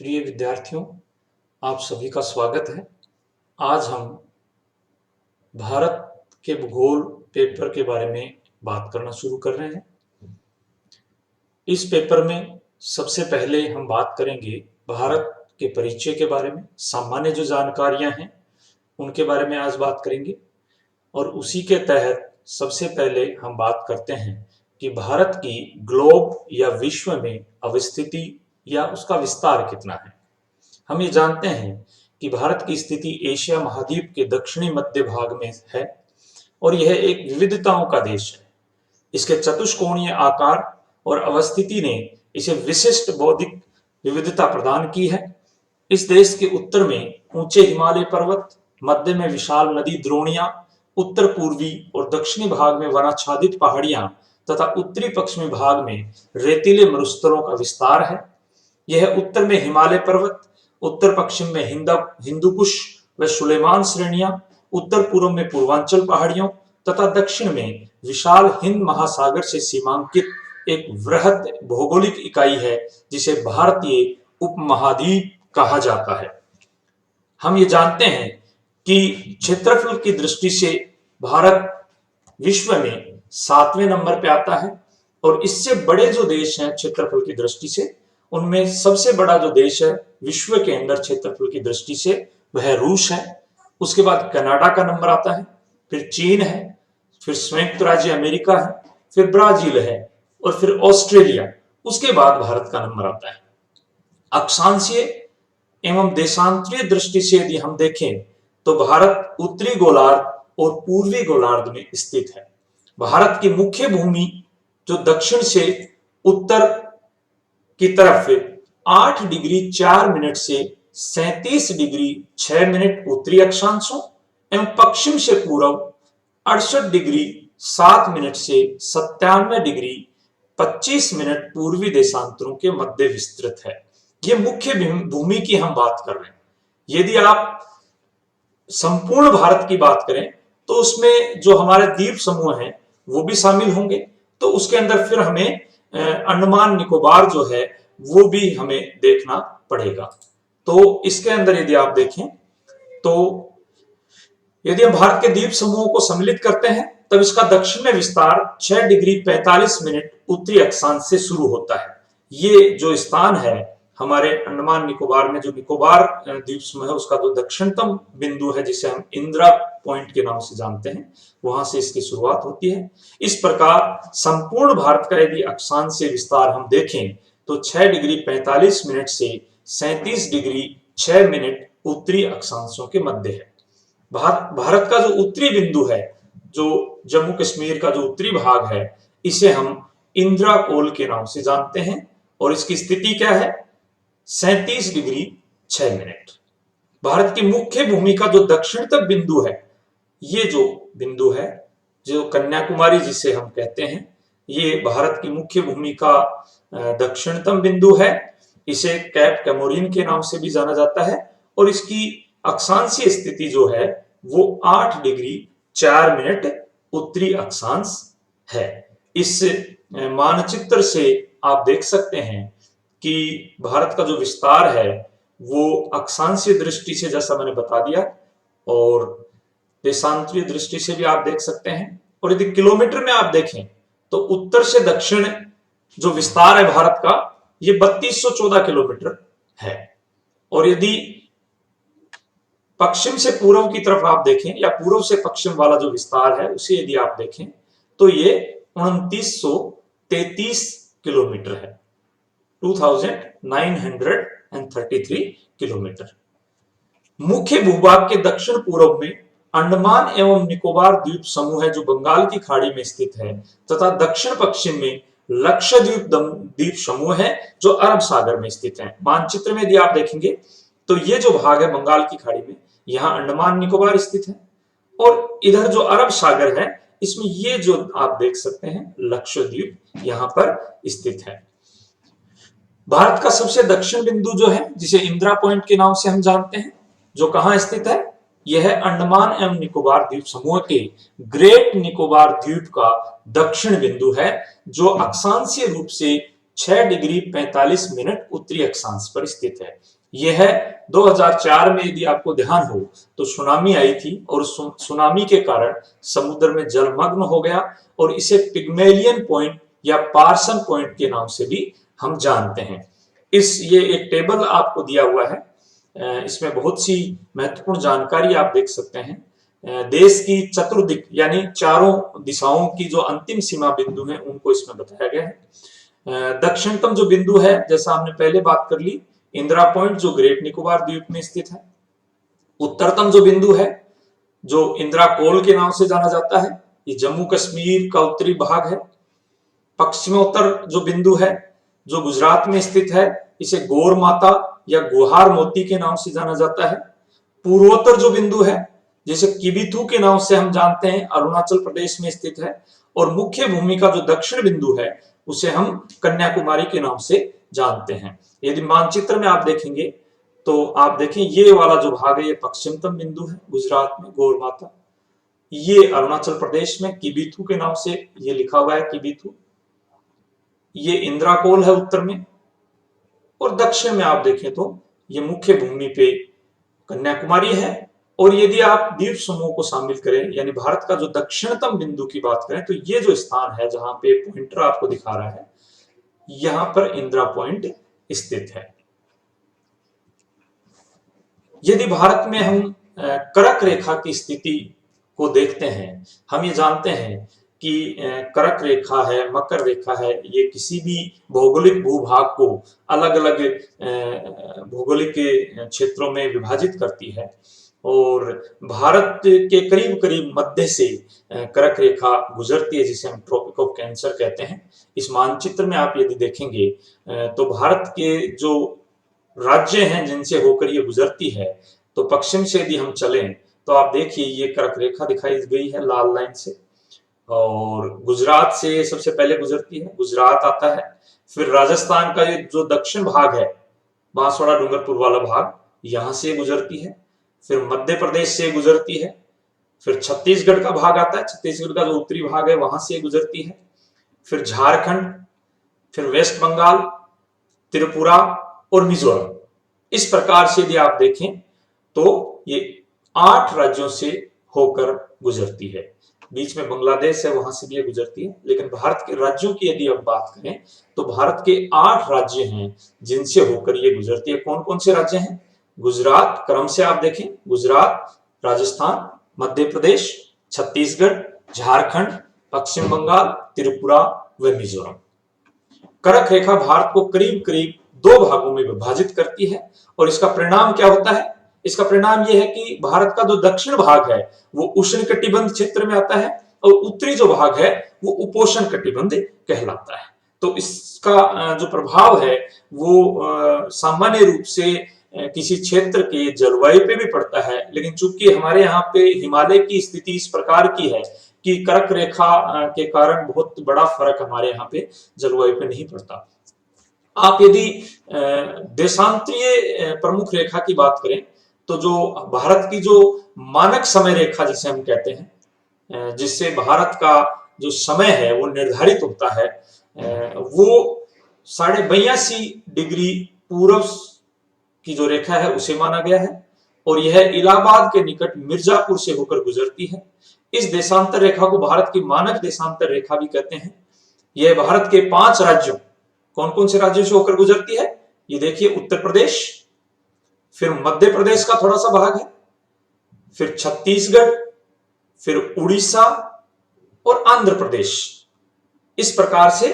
प्रिय विद्यार्थियों, आप सभी का स्वागत है। आज हम भारत के भूगोल पेपर के बारे में बात करना शुरू कर रहे हैं। इस पेपर में सबसे पहले हम बात करेंगे भारत के परिचय के बारे में। सामान्य जो जानकारियां हैं उनके बारे में आज बात करेंगे और उसी के तहत सबसे पहले हम बात करते हैं कि भारत की ग्लोब या विश्व में अवस्थिति या उसका विस्तार कितना है। हम ये जानते हैं कि भारत की स्थिति एशिया महाद्वीप के दक्षिणी मध्य भाग में है और यह एक विविधताओं का देश है। इसके चतुष्कोणीय आकार और अवस्थिति ने इसे विशिष्ट बौद्धिक विविधता प्रदान की है। इस देश के उत्तर में ऊंचे हिमालय पर्वत, मध्य में विशाल नदी द्रोणियां, उत्तर पूर्वी और दक्षिणी भाग में वनाच्छादित पहाड़ियां तथा उत्तरी पश्चिमी भाग में रेतीले मरुस्थलों का विस्तार है। यह उत्तर में हिमालय पर्वत, उत्तर पश्चिम में हिंदुकुश व सुलेमान श्रेणियां, उत्तर पूर्व में पूर्वांचल पहाड़ियों तथा दक्षिण में विशाल हिंद महासागर से सीमांकित एक वृहद भौगोलिक इकाई है जिसे भारतीय उपमहाद्वीप कहा जाता है। हम ये जानते हैं कि क्षेत्रफल की दृष्टि से भारत विश्व में 7वें नंबर पे आता है और इससे बड़े जो देश हैं क्षेत्रफल की दृष्टि से, उनमें सबसे बड़ा जो देश है विश्व के अंदर क्षेत्रफल की दृष्टि से वह रूस है। उसके बाद कनाडा का नंबर आता है, फिर चीन है, फिर संयुक्त राज्य अमेरिका है, फिर ब्राजील है और फिर ऑस्ट्रेलिया। उसके बाद भारत का नंबर आता है। अक्षांशीय एवं देशांतरीय दृष्टि से यदि हम देखें तो भारत उत्तरी गोलार्ध और पूर्वी गोलार्ध में स्थित है। भारत की मुख्य भूमि जो दक्षिण से उत्तर की तरफ 8 डिग्री 4 मिनट से 37 डिग्री 6 मिनट उत्तरी अक्षांशों एवं पश्चिम से पूर्व 68 डिग्री 7 मिनट से 97 डिग्री 25 मिनट पूर्वी देशांतरों के मध्य विस्तृत है। यह मुख्य भूमि की हम बात कर रहे हैं। यदि आप संपूर्ण भारत की बात करें तो उसमें जो हमारे द्वीप समूह हैं वो भी शामिल होंगे। तो उसके अंदर फिर हमें अंडमान निकोबार जो है वो भी हमें देखना पड़ेगा। तो इसके अंदर यदि आप देखें तो यदि हम भारत के द्वीप समूहों को सम्मिलित करते हैं तब इसका दक्षिण में विस्तार 6 डिग्री 45 मिनट उत्तरी अक्षांश से शुरू होता है। ये जो स्थान है हमारे अंडमान निकोबार में, जो निकोबार द्वीप समूह है, उसका जो दक्षिणतम बिंदु है जिसे हम इंदिरा पॉइंट के नाम से जानते हैं, वहां से इसकी शुरुआत होती है। इस प्रकार संपूर्ण भारत का यदि अक्षांश से विस्तार हम देखें तो 6 डिग्री 45 मिनट से 37 डिग्री 6 मिनट उत्तरी अक्षांशों के मध्य है। भारत का जो उत्तरी बिंदु है, जो जम्मू कश्मीर का जो उत्तरी भाग है, इसे हम इंदिरा कोल के नाम से जानते हैं और इसकी स्थिति क्या है? 37 डिग्री 6 मिनट। भारत की मुख्य भूमि का जो दक्षिणतम बिंदु है, ये जो बिंदु है, जो कन्याकुमारी जिसे हम कहते हैं, ये भारत की मुख्य भूमि का दक्षिणतम बिंदु है। इसे कैप कैमोरिन के नाम से भी जाना जाता है और इसकी अक्षांशीय स्थिति जो है वो 8 डिग्री 4 मिनट उत्तरी अक्षांश है। इस मानचित्र से आप देख सकते हैं कि भारत का जो विस्तार है वो अक्षांशीय दृष्टि से, जैसा मैंने बता दिया, और देशांतरीय दृष्टि से भी आप देख सकते हैं। और यदि किलोमीटर में आप देखें तो उत्तर से दक्षिण जो विस्तार है भारत का, ये 3214 किलोमीटर है। और यदि पश्चिम से पूर्व की तरफ आप देखें या पूर्व से पश्चिम वाला जो विस्तार है उसे यदि आप देखें तो ये 2933 किलोमीटर है, 2933 किलोमीटर। मुख्य भूभाग के दक्षिण पूर्व में अंडमान एवं निकोबार द्वीप समूह है जो बंगाल की खाड़ी में स्थित है तथा दक्षिण पश्चिम में लक्षद्वीप द्वीप समूह है जो अरब सागर में स्थित है। मानचित्र में यदि आप देखेंगे तो ये जो भाग है बंगाल की खाड़ी में, यहाँ अंडमान निकोबार स्थित है और इधर जो अरब सागर है इसमें ये जो आप देख सकते हैं लक्षद्वीप यहाँ पर स्थित है। भारत का सबसे दक्षिण बिंदु जो है, जिसे इंदिरा पॉइंट के नाम से हम जानते हैं, जो कहाँ स्थित है, यह है अंडमान एवं निकोबार द्वीप समूह के ग्रेट निकोबार द्वीप का दक्षिण बिंदु है, जो अक्षांशीय रूप से 6 डिग्री 45 मिनट उत्तरी अक्षांश पर स्थित है। यह है 2004 में, यदि आपको ध्यान हो तो सुनामी आई थी और सुनामी के कारण समुद्र में जलमग्न हो गया और इसे पिग्मेलियन पॉइंट या पार्सन पॉइंट के नाम से भी हम जानते हैं। ये एक टेबल आपको दिया हुआ है, इसमें बहुत सी महत्वपूर्ण जानकारी आप देख सकते हैं। देश की चतुर्दिक यानी चारों दिशाओं की जो अंतिम सीमा बिंदु हैं उनको इसमें बताया गया है। दक्षिणतम जो बिंदु है, जैसा हमने पहले बात कर ली, इंदिरा पॉइंट जो ग्रेट निकोबार द्वीप में स्थित है। उत्तरतम जो बिंदु है, जो इंदिरा कोल के नाम से जाना जाता है, ये जम्मू कश्मीर का उत्तरी भाग है। पश्चिमोत्तर जो बिंदु है, जो गुजरात में स्थित है, इसे गौर माता या गुहार मोती के नाम से जाना जाता है। पूर्वोत्तर जो बिंदु है, जिसे किबिथु के नाम से हम जानते हैं, अरुणाचल प्रदेश में स्थित है। और मुख्य भूमि का जो दक्षिण बिंदु है, उसे हम कन्याकुमारी के नाम से जानते हैं। यदि मानचित्र में आप देखेंगे तो आप देखें, ये वाला जो भाग है ये पश्चिमतम बिंदु है गुजरात में, गौर माता। ये अरुणाचल प्रदेश में किबिथु के नाम से ये लिखा हुआ है, किबिथु। ये इंदिरा कोल है उत्तर में, और दक्षिण में आप देखें तो ये मुख्य भूमि पे कन्याकुमारी है। और यदि आप द्वीप समूह को शामिल करें, यानी भारत का जो दक्षिणतम बिंदु की बात करें, तो ये जो स्थान है जहां पे पॉइंटर आपको दिखा रहा है, यहां पर इंदिरा पॉइंट स्थित है। यदि भारत में हम कर्क रेखा की स्थिति को देखते हैं, हम ये जानते हैं कि कर्क रेखा है, मकर रेखा है, ये किसी भी भौगोलिक भूभाग को अलग अलग भौगोलिक क्षेत्रों में विभाजित करती है। और भारत के करीब करीब मध्य से कर्क रेखा गुजरती है, जिसे हम ट्रॉपिक ऑफ कैंसर कहते हैं। इस मानचित्र में आप यदि देखेंगे तो भारत के जो राज्य हैं जिनसे होकर ये गुजरती है, तो पश्चिम से यदि हम चलें तो आप देखिए ये कर्क रेखा दिखाई गई है लाल लाइन से, और गुजरात से सबसे पहले गुजरती है, गुजरात आता है। फिर राजस्थान का ये जो दक्षिण भाग है, बांसवाड़ा डूंगरपुर वाला भाग, यहां से गुजरती है। फिर मध्य प्रदेश से गुजरती है। फिर छत्तीसगढ़ का भाग आता है, छत्तीसगढ़ का जो उत्तरी भाग है वहां से गुजरती है। फिर झारखंड, फिर वेस्ट बंगाल, त्रिपुरा और मिजोरम। इस प्रकार से यदि आप देखें तो ये 8 राज्यों से होकर गुजरती है। बीच में बांग्लादेश है, वहां से भी ये गुजरती है। लेकिन भारत के राज्यों की यदि हम बात करें तो भारत के 8 राज्य हैं जिनसे होकर ये गुजरती है। कौन कौन से राज्य हैं? गुजरात, क्रम से आप देखें, गुजरात, राजस्थान, मध्य प्रदेश, छत्तीसगढ़, झारखंड, पश्चिम बंगाल, त्रिपुरा व मिजोरम। कर्क रेखा भारत को करीब करीब 2 भागों में विभाजित करती है। और इसका परिणाम क्या होता है? इसका परिणाम यह है कि भारत का जो दक्षिण भाग है वो उष्णकटिबंध क्षेत्र में आता है, और उत्तरी जो भाग है वो उपोष्ण कटिबंध कहलाता है। तो इसका जो प्रभाव है वो सामान्य रूप से किसी क्षेत्र के जलवायु पे भी पड़ता है। लेकिन चूंकि हमारे यहाँ पे हिमालय की स्थिति इस प्रकार की है कि कर्क रेखा के कारण बहुत बड़ा फर्क हमारे यहाँ पे जलवायु पे नहीं पड़ता। आप यदि देशांतरीय प्रमुख रेखा की बात करें तो जो भारत की जो मानक समय रेखा जिसे हम कहते हैं, जिससे भारत का जो समय है वो निर्धारित होता है, वो 82.5 डिग्री पूर्व की जो रेखा है उसे माना गया है। और यह इलाहाबाद के निकट मिर्जापुर से होकर गुजरती है। इस देशांतर रेखा को भारत की मानक देशांतर रेखा भी कहते हैं। यह भारत के 5 राज्यों, कौन कौन से राज्यों से होकर गुजरती है? ये देखिए, उत्तर प्रदेश, फिर मध्य प्रदेश का थोड़ा सा भाग है, फिर छत्तीसगढ़, फिर उड़ीसा और आंध्र प्रदेश। इस प्रकार से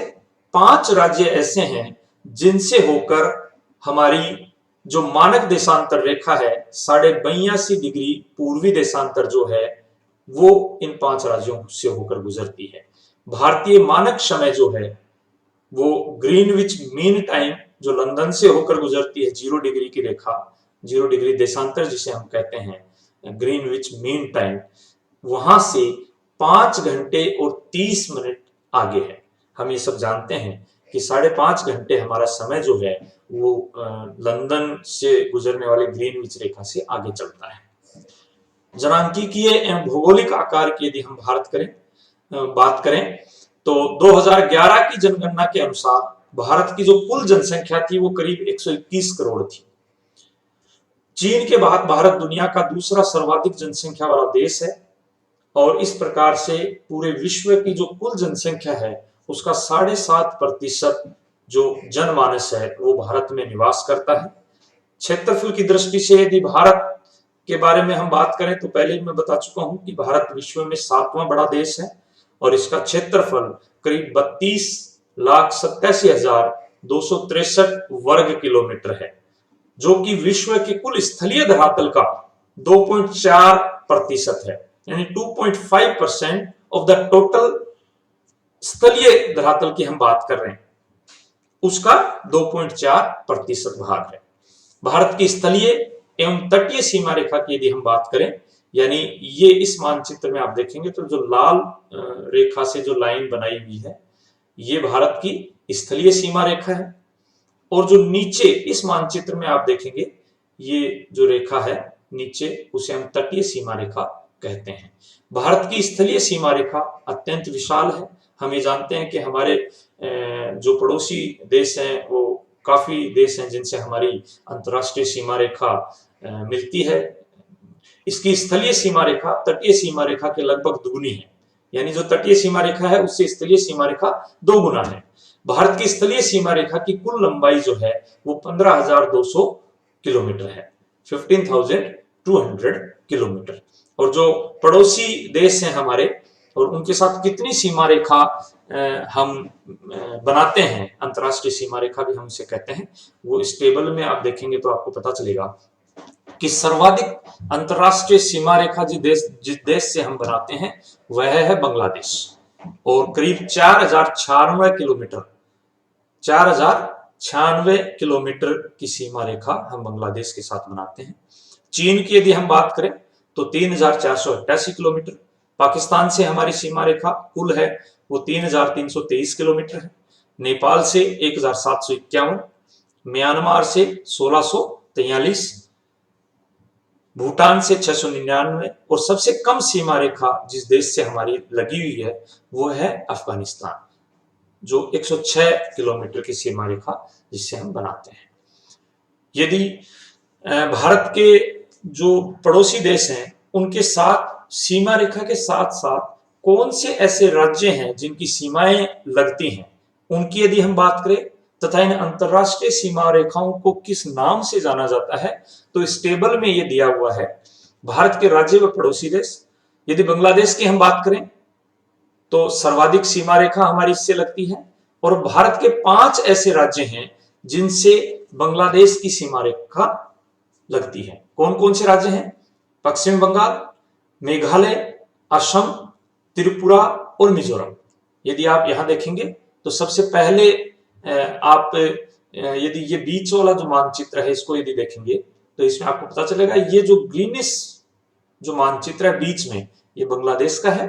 5 राज्य ऐसे हैं जिनसे होकर हमारी जो मानक देशांतर रेखा है 82.5 डिग्री पूर्वी देशांतर जो है वो इन 5 राज्यों से होकर गुजरती है। भारतीय मानक समय जो है वो ग्रीनविच मीन टाइम जो लंदन से होकर गुजरती है, 0 डिग्री की रेखा, 0 डिग्री देशांतर जिसे हम कहते हैं, ग्रीनविच मीन टाइम, वहां से 5 घंटे और 30 मिनट आगे है। हम ये सब जानते हैं कि 5.5 घंटे हमारा समय जो है वो लंदन से गुजरने वाले ग्रीनविच रेखा से आगे चलता है। जनांकीय एवं भौगोलिक आकार की यदि हम बात करें तो 2011 की जनगणना के अनुसार भारत की जो कुल जनसंख्या थी वो करीब 121 करोड़ थी। चीन के बाद भारत दुनिया का दूसरा सर्वाधिक जनसंख्या वाला देश है और इस प्रकार से पूरे विश्व की जो कुल जनसंख्या है उसका 7.5% जो जनमानस है वो भारत में निवास करता है। क्षेत्रफल की दृष्टि से यदि भारत के बारे में हम बात करें तो पहले मैं बता चुका हूं कि भारत विश्व में 7वां बड़ा देश है और इसका क्षेत्रफल करीब 32,87,263 वर्ग किलोमीटर है, जो कि विश्व के कुल स्थलीय धरातल का 2.4% है, यानी 2.5% ऑफ द टोटल स्थलीय धरातल की हम बात कर रहे हैं उसका 2.4% भाग है। भारत की स्थलीय एवं तटीय सीमा रेखा की यदि हम बात करें, यानी ये इस मानचित्र में आप देखेंगे तो जो लाल रेखा से जो लाइन बनाई हुई है ये भारत की स्थलीय सीमा रेखा है और जो नीचे इस मानचित्र में आप देखेंगे ये जो रेखा है नीचे उसे हम तटीय सीमा रेखा कहते हैं। भारत की स्थलीय सीमा रेखा अत्यंत विशाल है। हम ये जानते हैं कि हमारे जो पड़ोसी देश हैं वो काफी देश हैं जिनसे हमारी अंतर्राष्ट्रीय सीमा रेखा मिलती है। इसकी स्थलीय सीमा रेखा तटीय सीमा रेखा के लगभग दुगुनी है, यानी जो तटीय सीमा रेखा है उससे स्थलीय सीमा रेखा 2 गुना है। भारत की स्थलीय सीमा रेखा की कुल लंबाई जो है वो 15,200 किलोमीटर है, 15,200 किलोमीटर। और जो पड़ोसी देश हैं हमारे और उनके साथ कितनी सीमा रेखा हम बनाते हैं, अंतरराष्ट्रीय सीमा रेखा भी हम उसे कहते हैं, वो इस टेबल में आप देखेंगे तो आपको पता चलेगा कि सर्वाधिक अंतरराष्ट्रीय सीमा रेखा जिस देश से हम बनाते हैं वह है बांग्लादेश और करीब 4,096 किलोमीटर की सीमा रेखा हम बांग्लादेश के साथ बनाते हैं। चीन की यदि हम बात करें तो 3,488 किलोमीटर। पाकिस्तान से हमारी सीमा रेखा कुल है वो 3,323 किलोमीटर है। नेपाल से 1,751, म्यांमार से 1,643, भूटान से 699 और सबसे कम सीमा रेखा जिस देश से हमारी लगी हुई है वो है अफगानिस्तान, जो 106 किलोमीटर की सीमा रेखा जिससे हम बनाते हैं। यदि भारत के जो पड़ोसी देश हैं उनके साथ सीमा रेखा के साथ साथ कौन से ऐसे राज्य हैं जिनकी सीमाएं लगती हैं उनकी यदि हम बात करें तथा इन अंतरराष्ट्रीय सीमा रेखाओं को किस नाम से जाना जाता है तो इस टेबल में ये दिया हुआ है भारत के राज्य व पड़ोसी देश। यदि बांग्लादेश की हम बात करें तो सर्वाधिक सीमा रेखा हमारी इससे लगती है और भारत के 5 ऐसे राज्य हैं जिनसे बांग्लादेश की सीमा रेखा लगती है। कौन कौन से राज्य हैं? पश्चिम बंगाल, मेघालय, असम, त्रिपुरा और मिजोरम। यदि आप यहां देखेंगे तो सबसे पहले आप यदि ये बीच वाला जो मानचित्र है इसको यदि देखेंगे तो इसमें आपको पता चलेगा ये जो ग्रीनिश जो मानचित्र है बीच में ये बांग्लादेश का है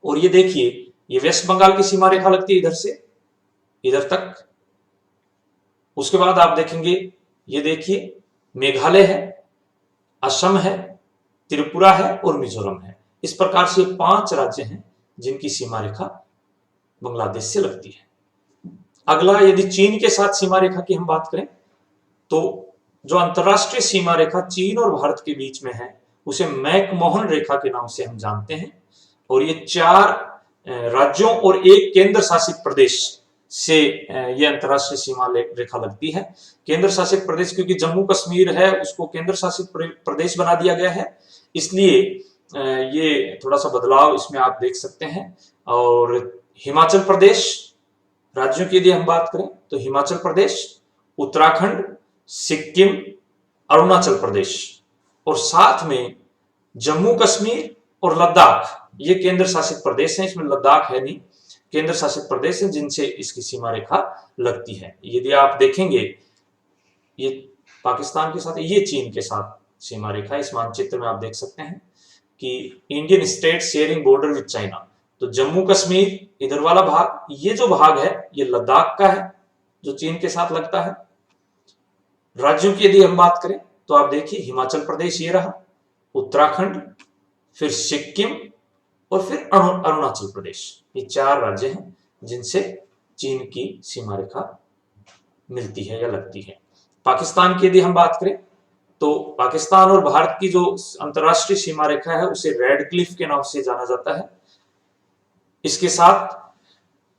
और ये देखिए ये वेस्ट बंगाल की सीमा रेखा लगती है इधर से इधर तक। उसके बाद आप देखेंगे ये देखिए मेघालय है, असम है, त्रिपुरा है और मिजोरम है। इस प्रकार से 5 राज्य हैं जिनकी सीमा रेखा बांग्लादेश से लगती है। अगला यदि चीन के साथ सीमा रेखा की हम बात करें तो जो अंतरराष्ट्रीय सीमा रेखा चीन और भारत के बीच में है उसे मैकमोहन रेखा के नाम से हम जानते हैं और ये 4 राज्यों और एक केंद्र शासित प्रदेश से ये अंतरराष्ट्रीय सीमा रेखा लगती है। केंद्र शासित प्रदेश क्योंकि जम्मू कश्मीर है उसको केंद्र शासित प्रदेश बना दिया गया है, इसलिए ये थोड़ा सा बदलाव इसमें आप देख सकते हैं। और हिमाचल प्रदेश राज्यों की यदि हम बात करें तो हिमाचल प्रदेश, उत्तराखंड, सिक्किम, अरुणाचल प्रदेश और साथ में जम्मू कश्मीर और लद्दाख ये केंद्र शासित प्रदेश हैं। इसमें लद्दाख है नहीं, केंद्र शासित प्रदेश हैं जिनसे इसकी सीमा रेखा लगती है। यदि आप देखेंगे ये पाकिस्तान के साथ, ये चीन के साथ सीमा रेखा। इस मानचित्र में आप देख सकते हैं कि Indian state sharing border with China, तो जम्मू कश्मीर इधर वाला भाग, ये जो भाग है ये लद्दाख का है जो चीन के साथ लगता है। राज्यों की यदि हम बात करें तो आप देखिए हिमाचल प्रदेश ये रहा, उत्तराखंड, फिर सिक्किम और फिर अरुणाचल प्रदेश, ये 4 राज्य हैं जिनसे चीन की सीमा रेखा मिलती है या लगती है। पाकिस्तान की यदि हम बात करें तो पाकिस्तान और भारत की जो अंतरराष्ट्रीय सीमा रेखा है उसे रेड क्लिफ के नाम से जाना जाता है। इसके साथ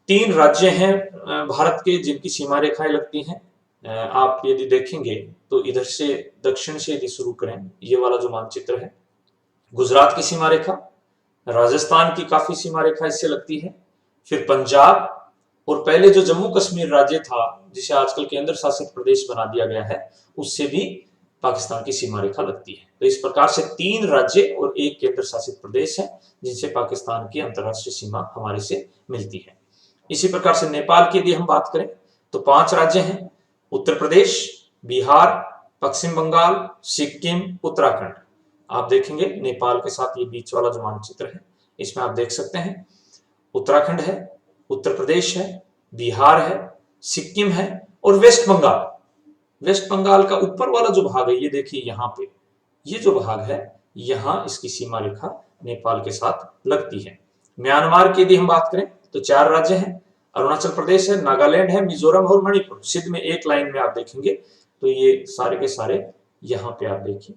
3 राज्य हैं भारत के जिनकी सीमा रेखाएं लगती हैं। आप यदि देखेंगे तो इधर से दक्षिण से यदि शुरू करें, ये वाला जो मानचित्र है, गुजरात की सीमा रेखा, राजस्थान की काफी सीमा रेखा इससे लगती है, फिर पंजाब, और पहले जो जम्मू कश्मीर राज्य था जिसे आजकल केंद्र शासित प्रदेश बना दिया गया है, उससे भी पाकिस्तान की सीमा रेखा लगती है। तो इस प्रकार से 3 राज्य और 1 केंद्र शासित प्रदेश है जिनसे पाकिस्तान की अंतरराष्ट्रीय सीमा हमारे से मिलती है। इसी प्रकार से नेपाल की यदि हम बात करें तो 5 राज्य हैं, उत्तर प्रदेश, बिहार, पश्चिम बंगाल, सिक्किम, उत्तराखंड। आप देखेंगे नेपाल के साथ ये बीच वाला जो मानचित्र है इसमें आप देख सकते हैं उत्तराखंड है, उत्तर प्रदेश है, बिहार है, सिक्किम है और वेस्ट बंगाल। वेस्ट बंगाल का ऊपर वाला जो भाग है, ये देखिए यहाँ पे, ये जो भाग है यहाँ इसकी सीमा रेखा नेपाल के साथ लगती है। म्यांमार की यदि हम बात करें तो 4 राज्य हैं, अरुणाचल प्रदेश है, नागालैंड है, मिजोरम और मणिपुर। सिद्ध में एक लाइन में आप देखेंगे तो ये सारे के सारे यहाँ पे आप देखिए,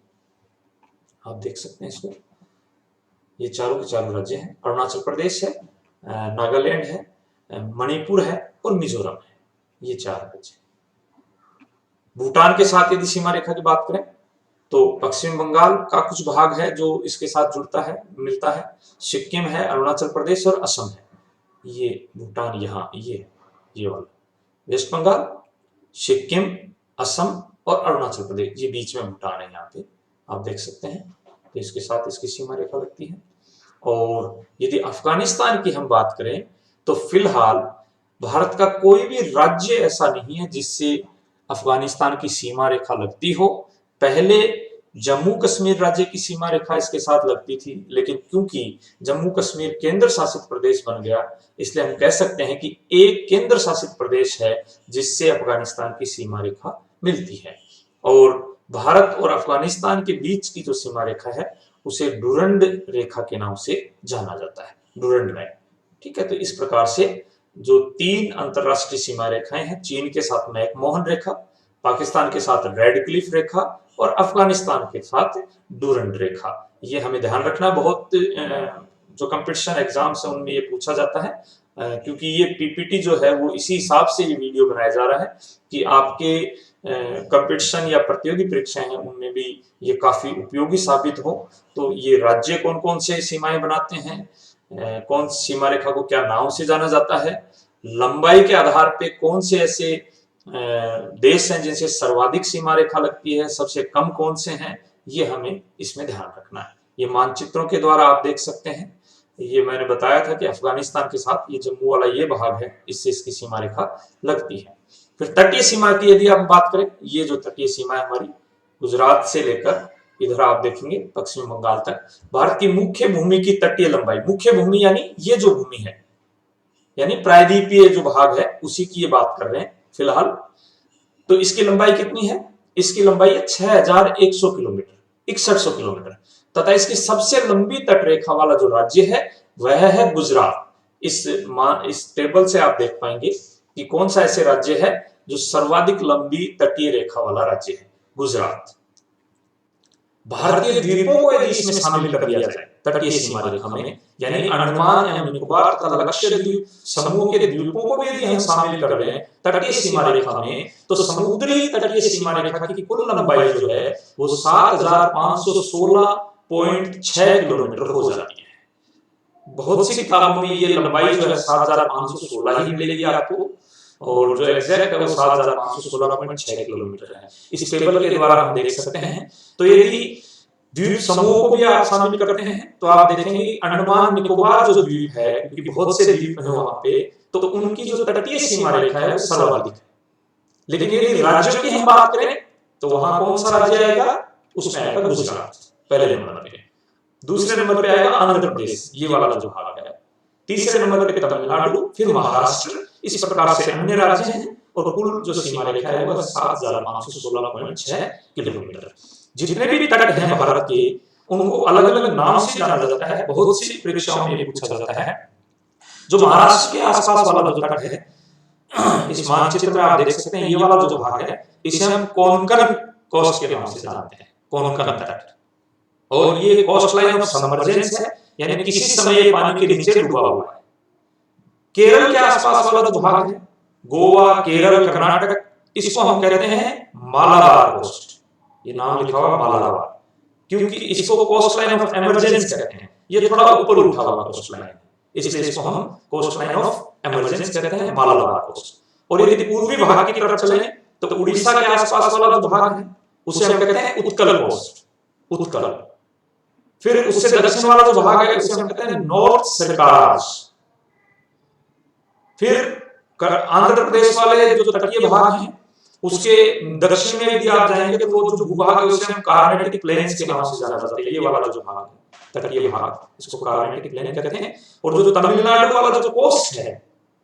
आप देख सकते हैं इसको, ये चारों के चारों राज्य हैं। अरुणाचल प्रदेश है, नागालैंड है, मणिपुर है और मिजोरम है, ये 4 राज्य। भूटान के साथ यदि सीमा रेखा की बात करें तो पश्चिम बंगाल का कुछ भाग है जो इसके साथ जुड़ता है, मिलता है, सिक्किम है, अरुणाचल प्रदेश और असम है। ये भूटान यहाँ ये वाला वेस्ट बंगाल, सिक्किम, असम और अरुणाचल प्रदेश, ये बीच में भूटान है, यहाँ पे आप देख सकते हैं। तो इसके साथ इसकी सीमा रेखा लगती है। और यदि अफगानिस्तान की हम बात करें तो फिलहाल भारत का कोई भी राज्य ऐसा नहीं है जिससे अफगानिस्तान की सीमा रेखा लगती हो। पहले जम्मू कश्मीर राज्य की सीमा रेखा इसके साथ लगती थी, लेकिन क्योंकि जम्मू कश्मीर केंद्र शासित प्रदेश बन गया, इसलिए हम कह सकते हैं कि एक केंद्र शासित प्रदेश है जिससे अफगानिस्तान की सीमा रेखा मिलती है। और भारत और अफगानिस्तान के बीच की जो सीमा रेखा है उसे डुरंड रेखा के नाम से जाना जाता है, डुरंड लाइन। ठीक है, तो इस प्रकार से जो 3 अंतरराष्ट्रीय सीमा रेखाएं हैं, चीन के साथ मैकमोहन रेखा, पाकिस्तान के साथ रेड क्लिफ रेखा और अफगानिस्तान के साथ डुरंड रेखा, ये हमें ध्यान रखना। बहुत जो कंपटीशन एग्जाम्स है उनमें ये पूछा जाता है, क्योंकि ये पीपीटी जो है वो इसी हिसाब से ये वीडियो बनाया जा रहा है कि आपके कंपटीशन या प्रतियोगी परीक्षाएं हैं उनमें भी ये काफी उपयोगी साबित हो। तो ये राज्य कौन कौन से सीमाएं बनाते हैं, कौन सीमा रेखा को क्या नाम से जाना जाता है, लंबाई के आधार पे कौन से ऐसे देश हैं जिनसे सर्वाधिक सीमा रेखा लगती है, सबसे कम कौन से हैं, ये हमें इसमें ध्यान रखना है। ये मानचित्रों के द्वारा आप देख सकते हैं। ये मैंने बताया था कि अफगानिस्तान के साथ ये जम्मू वाला ये भाग है, इससे इसकी सीमा रेखा लगती है। फिर तटीय सीमा की यदि आप बात करें, ये जो तटीय सीमा है हमारी, गुजरात से लेकर इधर आप देखेंगे पश्चिम बंगाल तक, भारत की मुख्य भूमि की तटीय लंबाई, मुख्य भूमि यानी ये जो भूमि है, यानी प्रायद्वीपीय जो भाग है उसी की ये बात कर रहे हैं फिलहाल। तो इसकी लंबाई कितनी है? इसकी लंबाई है 6100 किलोमीटर, 6100 किलोमीटर। तथा इसकी सबसे लंबी तटरेखा वाला जो राज्य है वह है गुजरात। इस टेबल से आप देख पाएंगे कि कौन सा ऐसे राज्य है जो सर्वाधिक लंबी तटीय रेखा वाला राज्य है, गुजरात। भारतीय द्वीपों को यदि इसमें शामिल कर दिया जाए तटीय सीमा रेखा में, यानी अंडमान एवं निकोबार तथा लक्षद्वीप समूह के द्वीपों को भी यदि हम शामिल कर लें तटीय सीमा रेखा में, तो समुद्री तटीय सीमा रेखा की कुल लंबाई जो है वो 7516.6 किलोमीटर हो जाती है। बहुत सी किताबों में ये लंबाई जो है 7516 ही मिलेगी आपको, और जो एग्जैक्ट है वो 7516.6 किलोमीटर है। इस टेबल के द्वारा हम देख सकते हैं। तो यदि द्वीप समूह को भी आप शामिल करते हैं तो आप देखेंगे अंडमान निकोबार जो द्वीप है, क्योंकि बहुत से द्वीप हैं वहां पे, तो उनकी जो तटीय सीमा रेखा है वो सर्वाधिक है। लेकिन यदि राज्यों की हम बात करें तो वहां कौन सा राज्य आएगा? उसमें आएगा गुजरात पहले नंबर पे, दूसरे नंबर पे आएगा आंध्र प्रदेश, ये वाला जो भाग है, तीसरे नंबर पे तमिलनाडु, फिर महाराष्ट्र। इस प्रकार से अन्य राज्य हैं और कुल जो सीमा रेखा है वह 7516.6 किलोमीटर। जितने भी तट हैं भारत के उनको अलग अलग नाम से जाना जाता है। बहुत सी परीक्षाओं में पूछा जाता है। जो महाराष्ट्र के आसपास वाला जो तट है इस मानचित्र में आप देख सकते हैं ये वाला जो भाग है इसे हम कोंकण कोस्ट के नाम से जानते हैं, कोंकण तट। और ये कोस्ट लाइन ऑफ सबमर्जेंस है, यानी किसी समय ये पानी के नीचे डूबा हुआ है। केरल के आसपास वाला जो भाग है, गोवा, केरल, कर्नाटक, इसको हम कहते हैं मालाबार कोस्ट। ये नाम लिखा हुआ मालाबार, क्योंकि इसको कोस्ट लाइन ऑफ इमरजेंस कहते हैं। ये थोड़ा ऊपर उठा हुआ कोस्ट लाइन, इसलिए इसको हम कोस्ट लाइन ऑफ इमरजेंस कहते हैं, मालाबार कोस्ट। और यदि पूर्वी भाग की तरफ चले तो उड़ीसा के आसपास वाला जो भाग है उसे हम कहते हैं उत्कल कोस्ट, उत्कल। फिर उससे दक्षिण वाला जो भाग है उसे हम कहते हैं नॉर्थ सर्काराज। फिर आंध्र प्रदेश वाले जो तटीय भाग हैं उसके दक्षिण में यदि आप जाएंगे तो वो जो भूभाग है उसे हम कार्नेटिक प्लेन्स के नाम से जाना जाता है। ये वाला जो भाग है तटीय भाग, इसको कार्नेटिक प्लेन कहते हैं। और जो तमिलनाडु वाला जो कोस्ट है,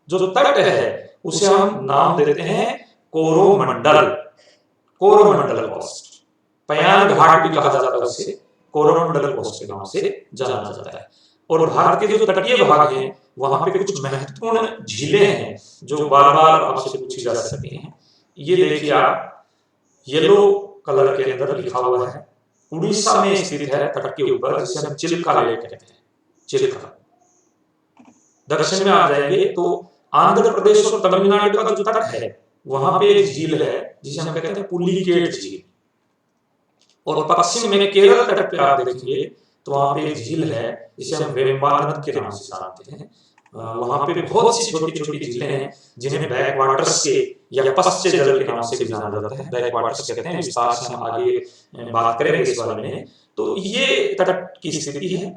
जो तट है, उसे हम नाम देते हैं कोरोमंडल, कोरोमंडल कोस्ट। पयान घाट भी कहा जाता है उसे, कोरोमंडल कोस्ट के नाम से जाना जाता है। और भारत के जो तटीय भाग हैं वहां पे कुछ महत्वपूर्ण झीलें हैं जो बार बार आपसे पूछी जा सकती हैं। ये देखिए आप, येलो कलर के अंदर लिखा हुआ है, उड़ीसा में स्थित है तट के ऊपर, जिसे हम चिल्का लेक कहते हैं, चिल्का। दक्षिण में आ जाएंगे तो आंध्र प्रदेश और तमिलनाडु का जो तट है वहां पे एक झील है जिसे हम कहते हैं पुलिकेट झील। और पश्चिम में केरल तट पे आप देखेंगे तो वहां पे एक झील है जिसे हम वेम्बानाद के नाम से जानते हैं। वहां पे बहुत सी छोटी छोटी झीलें हैं जिन्हें बैक वाटर्स के या पश्च जल के नाम से भी जाना जाता है, बैक वाटर्स कहते हैं। विस्तार से हम आगे बात करेंगे इस बारे में। तो ये तट की स्थिति है।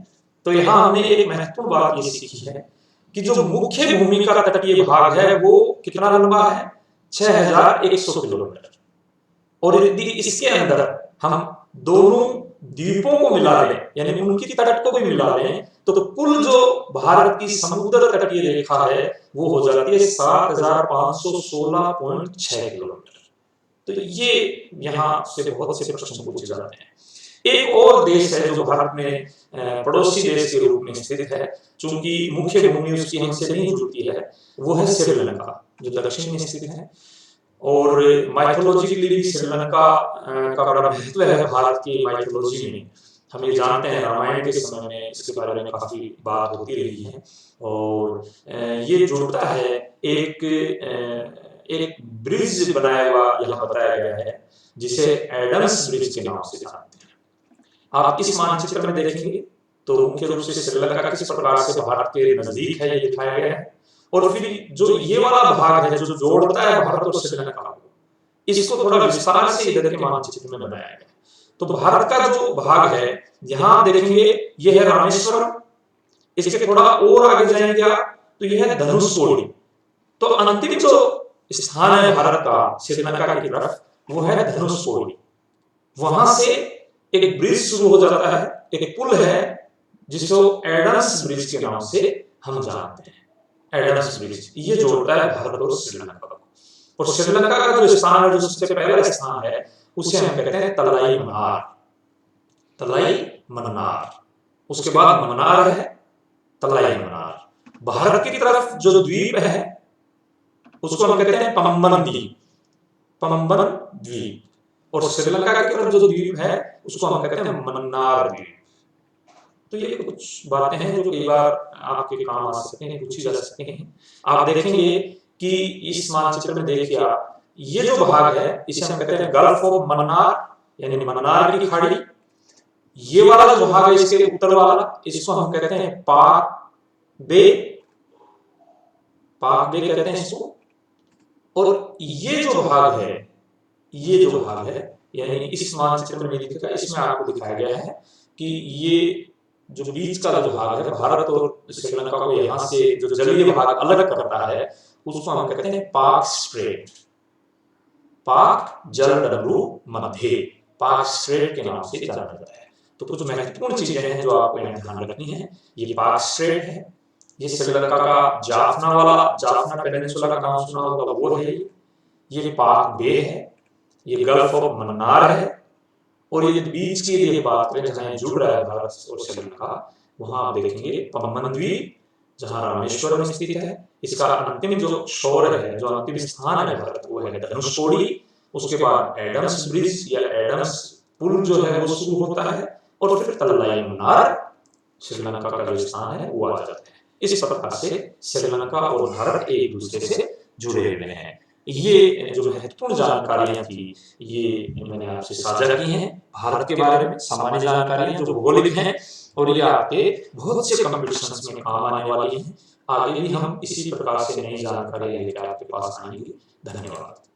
तो यहाँ हमने एक महत्वपूर्ण बात ये सीखी है कि जो मुख्य भूमि का तटीय भाग है वो कितना लंबा है, 6100 किलोमीटर। और यदि इसके अंदर हम दोनों द्वीपों को मिला लें, यानी उनकी तट को भी मिला लें, तो कुल जो भारत की समुद्र तटीय रेखा है वो हो जाती है 7516.6 किलोमीटर। तो ये यहाँ से बहुत से प्रश्न पूछे जाते हैं। एक और देश है जो भारत में पड़ोसी देश के रूप में स्थित है, चूंकि मुख्य भूमि उसकी हमसे नहीं जुड़ती है, वो है श्रीलंका, जो दक्षिण में स्थित है। और माइथोलॉजिकली भी श्रीलंका का बड़ा महत्व है भारत की माइथोलॉजी में। हम ये जानते हैं रामायण के समय में इसके बारे में काफी बात होती रही है। और ये जोड़ता है एक ब्रिज बनाया हुआ यहाँ बताया गया है जिसे एडम्स ब्रिज के नाम से जानते हैं। आप इस मानचित्र में देखेंगे तो मुख्य रूप से श्रीलंका किस प्रकार से भारत के नजदीक है ये दिखाया गया है। और फिर जो ये वाला भाग है जो जोड़ता है भारत और श्रीलंका को, इसको थोड़ा विस्तार से इधर के मानचित्र में बनाया गया। तो भारत का जो भाग है यहाँ देखेंगे ये है रामेश्वरम, इसके थोड़ा और आगे जाएंगे आप तो ये है धनुषकोडी। तो अंतिम जो स्थान है भारत का श्रीलंका की तरफ वो है धनुषकोडी। वहां से एक ब्रिज शुरू हो जाता है, एक पुल है जिसको एडम्स ब्रिज के नाम से हम जानते हैं, एडम्स ब्रिज। ये जोड़ता है भारत और श्रीलंका को। और श्रीलंका का जो स्थान है, जो सबसे पहला स्थान है, उसे हम कहते हैं तलाई मन्नार, तलाई मन्नार। उसके बाद मन्नार है, तलाई मन्नार। भारत की तरफ जो द्वीप है उसको हम कहते हैं पम्बन द्वीप, पम्बन द्वीप। और श्रीलंका की तरफ जो द्वीप है उसको हम कहते हैं मन्नार द्वीप। तो ये कुछ बातें हैं जो कई बार आपके काम आ सकते हैं, पूछी जा सकते हैं। आप देखेंगे कि इस मानचित्र में देखिए आप, ये जो भाग है इसे हम कहते हैं गल्फ ऑफ मन्नार, यानी मन्नार की खाड़ी। ये वाला जो भाग है इसके उत्तर वाला, इसको हम कहते हैं पाक बे, पाक बे कहते हैं इसको। और ये जो भाग है, ये जो भाग है, यानी इस मानचित्र में दिखेगा, इसमें आपको दिखाया गया है कि ये जो बीच का जो भाग है भारत और श्रीलंका को यहाँ से जो जलीय भाग अलग करता है उसको हम कहते हैं पाक स्ट्रेट, पाक जल डमरू मध्य, पाक स्ट्रेट के नाम से जाना जाता है। तो कुछ महत्वपूर्ण चीजें हैं जो आपको यहाँ ध्यान रखनी है। ये पाक स्ट्रेट है, ये श्रीलंका का जाफना वाला, जाफना पेनिनसुला का नाम सुना होगा वो है ये पाक बे है, ये गल्फ ऑफ मन्नार है। और ये बीच की ये बात करें जहां जुड़ रहा है भारत और श्रीलंका, वहां आप देखेंगे पम्बन द्वीप जहाँ रामेश्वरम स्थित है। इसका अंतिम जो शोर है, जो अंतिम स्थान है भारत, वो है धनुषकोडी। उसके बाद एडम्स ब्रिज या एडम्स पुल जो है वो शुरू होता है, और फिर तलाई मुन्नार श्रीलंका का जो स्थान है वो आ जाता है। इस प्रकार से श्रीलंका और भारत एक दूसरे से जुड़े हुए हैं। ये जो महत्वपूर्ण जानकारियां थी, ये मैंने आपसे साझा की हैं भारत के बारे में, सामान्य जानकारियां जो भौगोलिक हैं, और ये आपके बहुत से कंपटीशंस में काम आने वाली हैं। आगे भी हम इसी प्रकार से नई जानकारी लेकर आपके पास आएंगे। धन्यवाद।